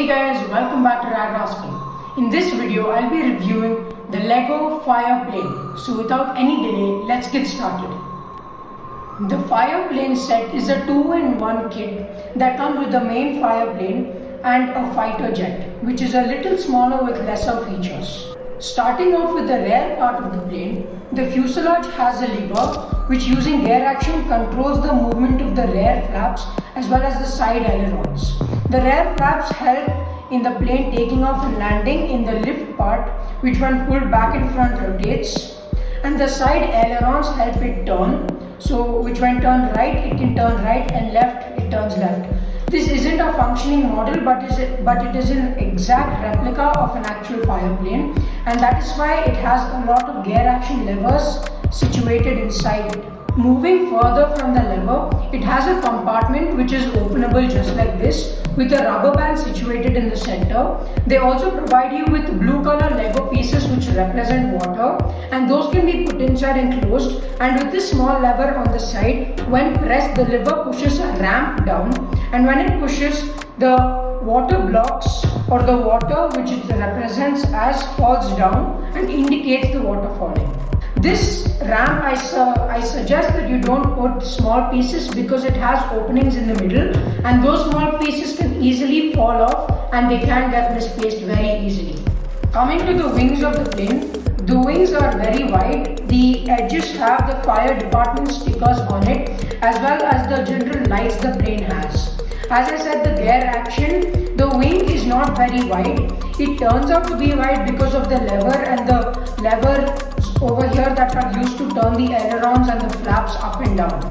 Hey guys, welcome back to Rascal. In this video, I'll be reviewing the Lego fire plane. So without any delay, let's get started. The fire plane set is a 2-in-1 kit that comes with the main fire plane and a fighter jet, which is a little smaller with lesser features. Starting off with the rear part of the plane, the fuselage has a lever which using gear action controls the movement of the rear flaps as well as the side ailerons. The rear flaps help in the plane taking off and landing in the lift part, which when pulled back in front rotates, and the side ailerons help it turn, so which when turned right it can turn right and left it turns left. This isn't a functioning model but it is an exact replica of an actual fire plane, and that is why it has a lot of gear action levers situated inside it. Moving further from the lever, it has a compartment which is openable just like this with a rubber band situated in the center. They also provide you with blue color Lego pieces which represent water, and those can be put inside and closed, and with this small lever on the side, when pressed the lever pushes a ramp down, and when it pushes, the water blocks or the water which it represents as falls down and indicates the water falling. This ramp, I suggest that you don't put small pieces because it has openings in the middle, and those small pieces can easily fall off and they can get misplaced very easily. Coming to the wings of the plane, the wings are very wide. The edges have the fire department stickers on it as well as the general lights the plane has. As I said, the gear action, the wing is not very wide. It turns out to be wide because of the lever and the lever over here that are used to turn the ailerons and the flaps up and down.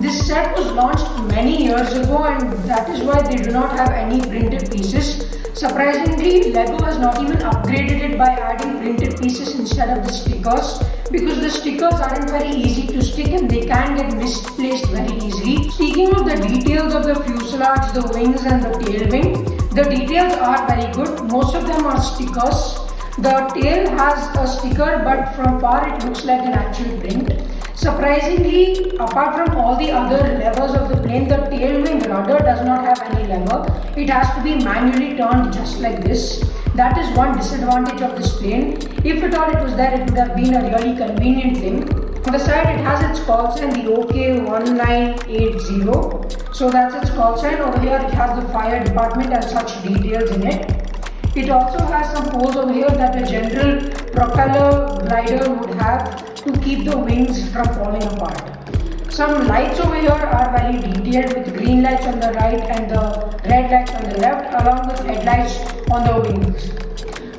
This set was launched many years ago, and that is why they do not have any printed pieces. Surprisingly, Lego has not even upgraded it by adding printed pieces instead of the stickers, because the stickers aren't very easy to stick and they can get misplaced very easily. Speaking of the details of the fuselage, the wings and the tail wing, the details are very good. Most of them are stickers. The tail has a sticker, but from far it looks like an actual print. Surprisingly, apart from all the other levers of the plane, the tail wing rudder does not have any lever. It has to be manually turned just like this. That is one disadvantage of this plane. If at all it was there, it would have been a really convenient thing. On the side, it has its call sign, the OK1980. So that's its call sign. Over here, it has the fire department and such details in it. It also has some holes over here that a general propeller glider would have to keep the wings from falling apart. Some lights over here are very detailed with green lights on the right and the red lights on the left, along with headlights on the wings.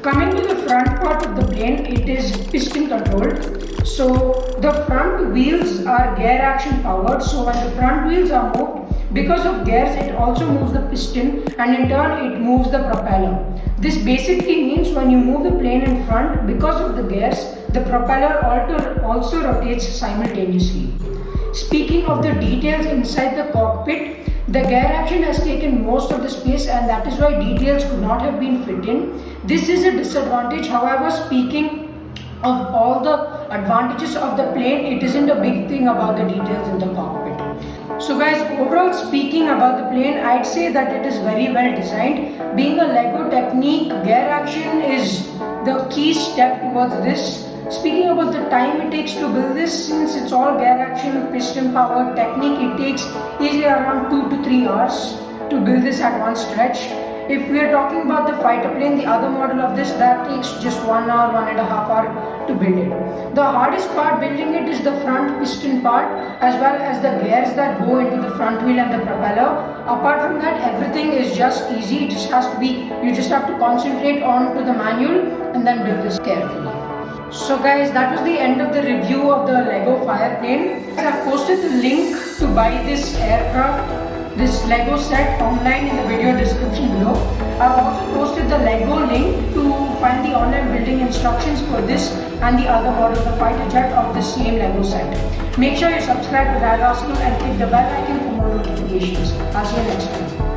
Coming to the front part of the plane, it is piston controlled. So the front wheels are gear action powered, so when the front wheels are moved, because of gears, it also moves the piston, and in turn it moves the propeller. This basically means when you move the plane in front, because of the gears, the propeller also rotates simultaneously. Speaking of the details inside the cockpit, the gear action has taken most of the space, and that is why details could not have been fit in. This is a disadvantage. However, speaking of all the advantages of the plane, it isn't a big thing about the details in the cockpit. So guys, overall speaking about the plane, I'd say that it is very well designed. Being a Lego Technic, gear action is the key step towards this. Speaking about the time it takes to build this, since it's all gear action, piston powered Technic, it takes easily around 2 to 3 hours to build this at one stretch. If we are talking about the fighter plane, the other model of this, that takes just 1 hour, 1.5 hours to build it. The hardest part building it is the front piston part as well as the gears that go into the front wheel and the propeller. Apart from that, everything is just easy. It just has to be, you just have to concentrate on to the manual and then build this carefully. So guys, that was the end of the review of the Lego fire plane. I have posted the link to buy this aircraft, this Lego set, online in the video description below. I have also posted the Lego link to find the online building instructions for this and the other model, the fighter jet of the same Lego set. Make sure you subscribe to Rascal and click the bell icon for more notifications. I'll see you next time.